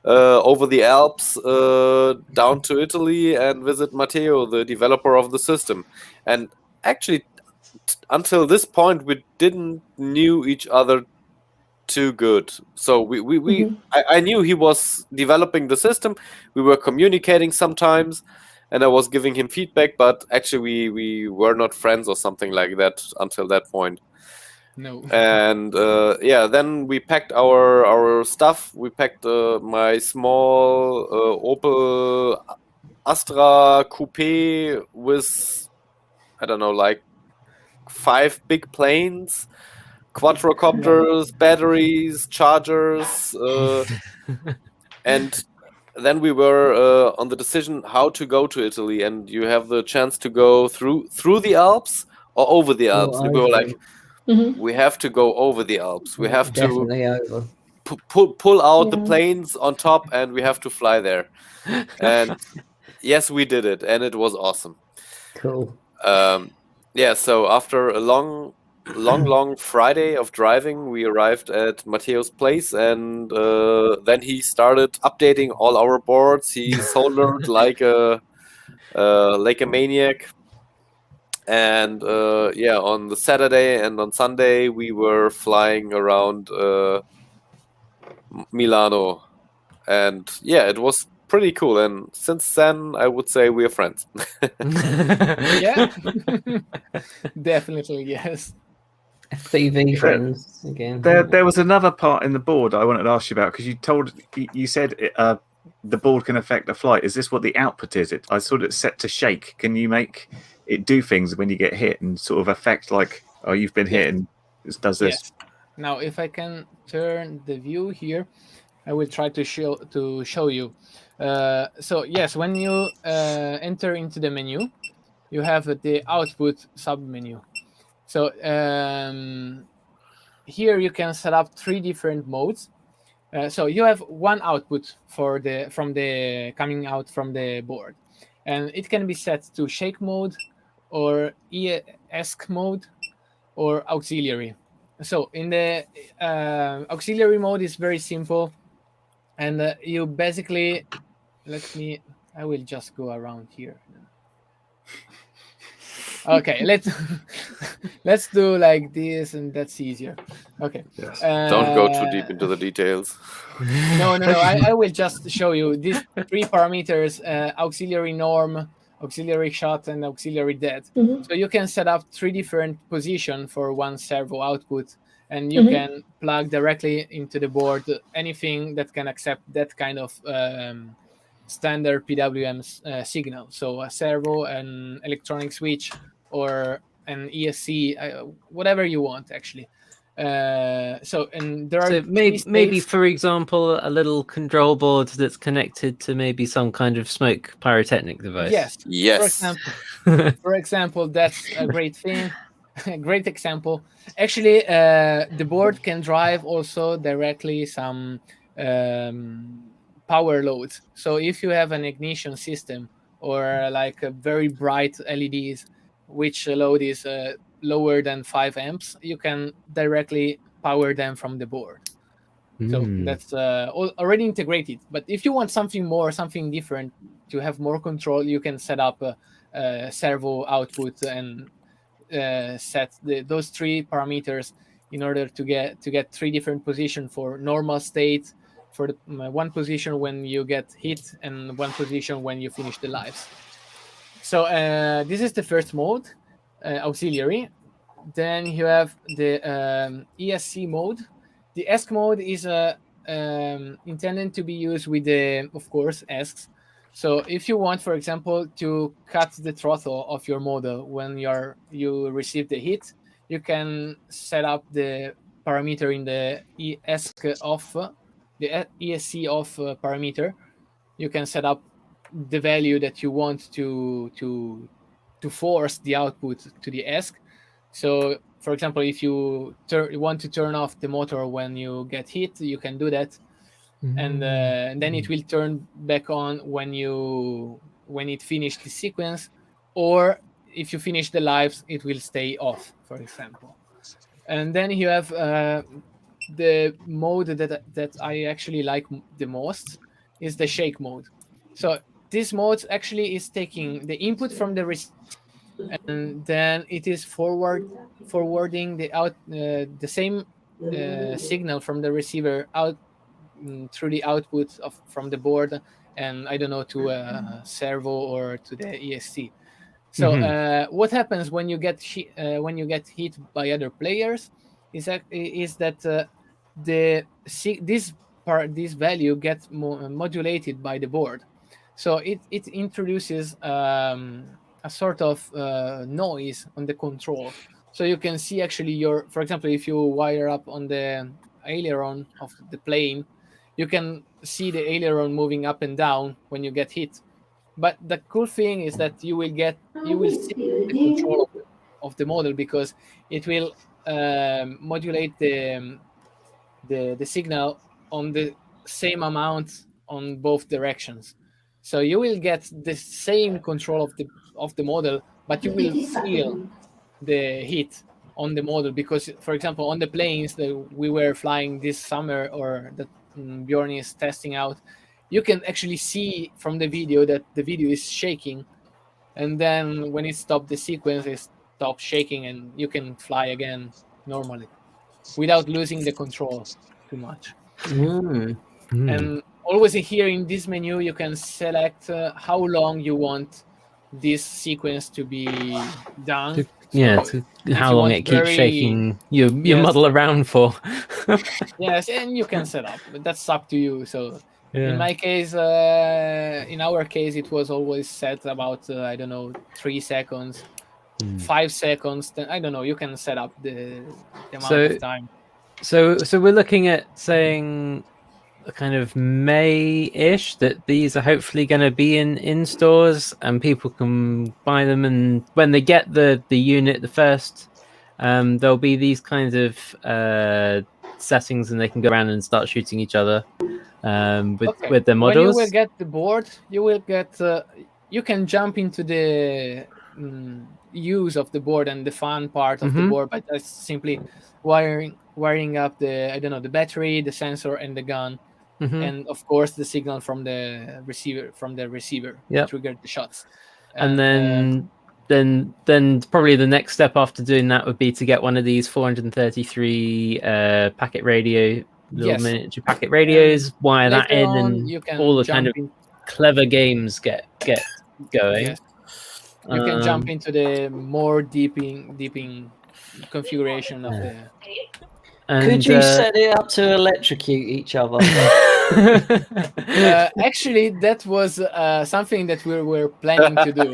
over the Alps down to Italy and visit Matteo, the developer of the system. And actually, until this point, we didn't knew each other too good. So I knew he was developing the system. We were communicating sometimes, and I was giving him feedback. But actually, we were not friends or something like that until that point. No. And then we packed our stuff. We packed my small Opel Astra Coupe with, I don't know, like 5 big planes, quadrocopters, batteries, chargers, and then we were on the decision how to go to Italy, and you have the chance to go through the Alps or over the Alps. And we were like, we have to go over the Alps. We have definitely over. pull out the planes on top, and we have to fly there. And yes, we did it, and it was awesome. Cool. So after a long Friday of driving, we arrived at Matteo's place, and then he started updating all our boards. He soldered like a maniac. And on the Saturday and on Sunday, we were flying around Milano, and it was pretty cool. And since then, I would say we are friends. Yeah, definitely, yes. FPV friends again. There was another part in the board I wanted to ask you about, because you said the board can affect a flight. Is this what the output is? I saw it set to shake. Can you make it do things when you get hit and sort of affect, like, oh, you've been hit and it does this? Yes. Now, if I can turn the view here, I will try to show you. So yes, when you enter into the menu, you have the output submenu. So here you can set up 3 different modes. So you have one output coming out from the board, and it can be set to shake mode, or ESC mode, or auxiliary. So in the auxiliary mode is very simple, and you basically I will just go around here. Okay, let's do like this, and that's easier. Okay. Yes. Don't go too deep into the details. No. I will just show you these 3 parameters: auxiliary norm, auxiliary shot, and auxiliary dead. So you can set up 3 different positions for one servo output, and you can plug directly into the board anything that can accept that kind of standard PWM signal. So a servo, an electronic switch, or an ESC, whatever you want, actually. And there are maybe for example, a little control board that's connected to maybe some kind of smoke pyrotechnic device. Yes. For example, that's a great thing. A great example. Actually, the board can drive also directly some power loads. So if you have an ignition system, or like a very bright LEDs, which load is lower than 5 amps, you can directly power them from the board. So that's already integrated. But if you want something different, to have more control, you can set up a servo output and set those 3 parameters in order to get 3 different positions for normal state, for the one position when you get hit, and one position when you finish the lives. So this is the first mode, auxiliary. Then you have the ESC mode. The ESC mode is intended to be used with the, of course, ESCs. So if you want, for example, to cut the throttle of your model when you receive the hit, you can set up the parameter in the ESC off, the ESC off parameter. You can set up the value that you want to force the output to the ESC. So, for example, if you want to turn off the motor when you get hit, you can do that, and then it will turn back on when it finished the sequence, or if you finish the lives, it will stay off, for example. And then you have the mode that I actually like the most is the shake mode. So this mode actually is taking the input from the receiver, and then it is forwarding the same signal from the receiver out through the output from the board, and I don't know, to a servo or to the ESC. So what happens when you get hit by other players is that this value gets modulated by the board. So it introduces a sort of noise on the control. So you can see actually for example, if you wire up on the aileron of the plane, you can see the aileron moving up and down when you get hit. But the cool thing is that you will see the control of the model, because it will modulate the signal on the same amount on both directions. So you will get the same control of the model, but you will feel the hit on the model, because, for example, on the planes that we were flying this summer, or that Bjorn is testing out, you can actually see from the video that the video is shaking, and then when it stopped the sequence, it stopped shaking, and you can fly again normally without losing the control too much. And always here in this menu, you can select how long you want this sequence to be done. How long it keeps shaking your model around for. Yes, and you can set up, but that's up to you. So in my case, in our case, it was always set about 3 seconds, 5 seconds. Then I don't know. You can set up the amount of time. So we're looking at saying kind of May-ish that these are hopefully going to be in stores and people can buy them. And when they get the unit, the first, there'll be these kinds of settings, and they can go around and start shooting each other with their models. When you will get the board, you will get you can jump into the use of the board and the fun part of the board by just simply wiring up the battery, the sensor, and the gun, and of course the signal from the receiver to trigger the shots. And then probably the next step after doing that would be to get one of these 433 packet radio, little miniature packet radios, wire that in, and all the kind of clever games get going. Yes. You can jump into the more deeping configuration of the. And, could you set it up to electrocute each other? Actually, that was something that we were planning to do.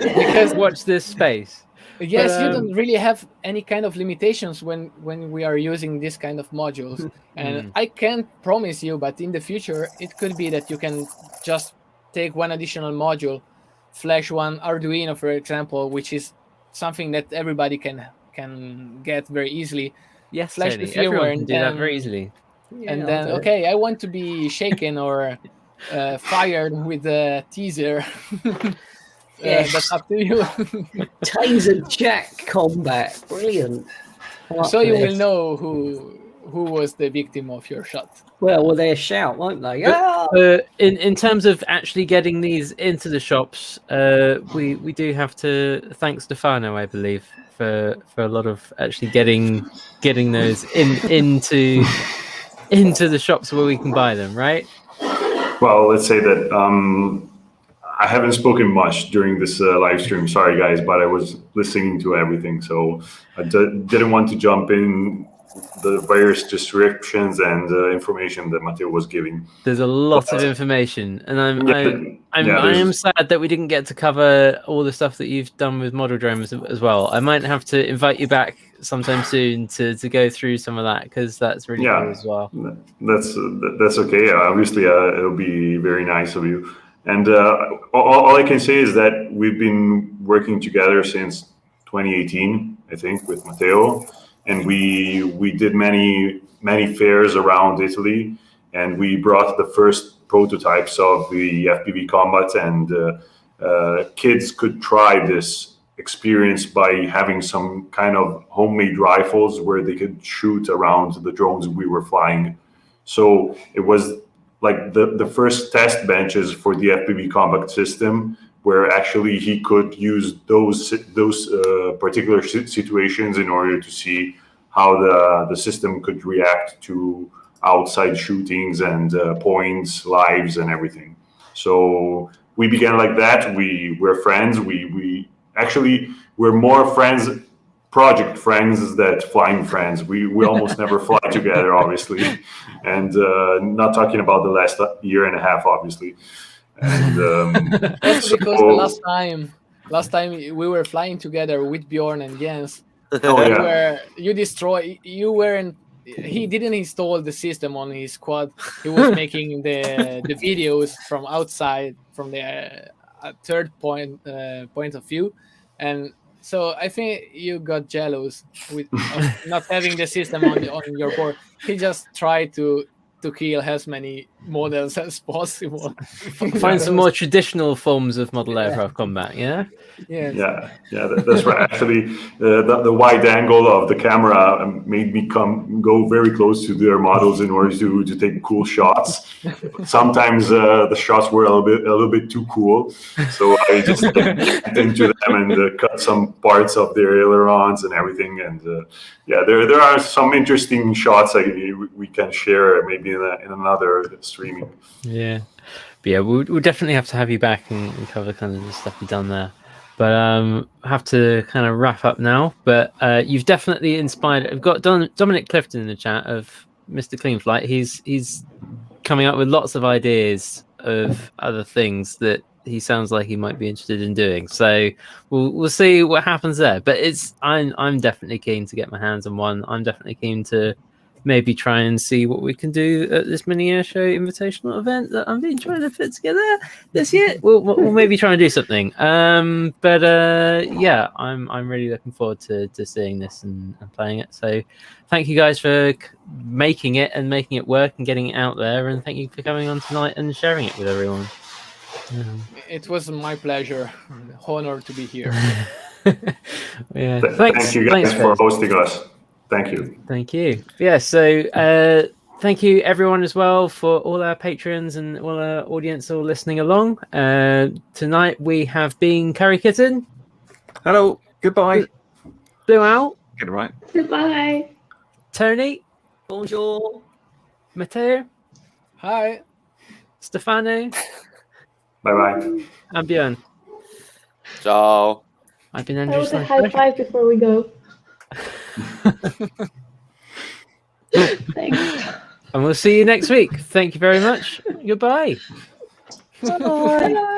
Because watch this space. Yes, you don't really have any kind of limitations when we are using this kind of modules. And I can't promise you, but in the future, it could be that you can just take one additional module, flash one Arduino, for example, which is something that everybody can get very easily. Yes, flash Tony, the firmware everyone and can do that very easily. And then, okay, I want to be shaken or fired with a teaser. That's up to you. Taser Jack Combat, brilliant. So you will know who was the victim of your shot. Well, they'll shout, won't they? In terms of actually getting these into the shops, we do have to thank Stefano, I believe, for a lot of actually getting those into the shops where we can buy them, right? Well, let's say that I haven't spoken much during this live stream. Sorry, guys, but I was listening to everything, so I didn't want to jump in the various descriptions and information that Matteo was giving. There's a lot of information, and I am sad that we didn't get to cover all the stuff that you've done with model drones as well. I might have to invite you back sometime soon to go through some of that, because that's really cool as well. That's okay. Obviously, it'll be very nice of you. And all I can say is that we've been working together since 2018, I think, with Matteo. And we did many fairs around Italy, and we brought the first prototypes of the FPV Combat, and kids could try this experience by having some kind of homemade rifles where they could shoot around the drones we were flying. So it was like the first test benches for the FPV Combat system, where actually he could use those particular situations in order to see how the system could react to outside shootings and points, lives, and everything. So we began like that. We're friends. We actually, we're more friends, project friends than flying friends. We almost never fly together, obviously, and not talking about the last year and a half, obviously. And also because the last time we were flying together with Bjorn and Jens. He didn't install the system on his quad. He was making the videos from outside, from the third point of view, and so I think you got jealous with not having the system on your board. He just tried to kill as many models as possible. Find some more traditional forms of model aircraft combat, yeah? Yeah, that's right. Actually, the wide angle of the camera made me go very close to their models in order to take cool shots. Sometimes the shots were a little bit too cool, so I just went into them and cut some parts of their ailerons and everything. And there are some interesting shots we can share maybe in another streaming. Yeah, we'll definitely have to have you back and cover kind of the stuff you've done there. But I have to kind of wrap up now. But you've definitely inspired. I've got Dominic Clifton in the chat of Mr. Clean Flight. He's coming up with lots of ideas of other things that he sounds like he might be interested in doing. So we'll see what happens there. But I'm definitely keen to get my hands on one. I'm definitely keen to maybe try and see what we can do at this mini air show invitational event that I've been trying to put together this year. We'll maybe try and do something. But yeah, I'm really looking forward to seeing this and playing it. So thank you guys for making it work and getting it out there, and thank you for coming on tonight and sharing it with everyone. It was my pleasure, honor to be here. Yeah, thank you guys for hosting us. Thank you. Thank you. Yeah, so thank you everyone as well for all our patrons and all our audience all listening along. Tonight we have been Curry Kitten. Hello. Goodbye. Blue Owl. Get it right. Goodbye. Tony. Bonjour. Matteo. Hi. Stefano. Bye-bye. And Björn. Ciao. I've been That was a Andrew. high five before we go. Thanks. And we'll see you next week. Thank you very much. Goodbye. Bye.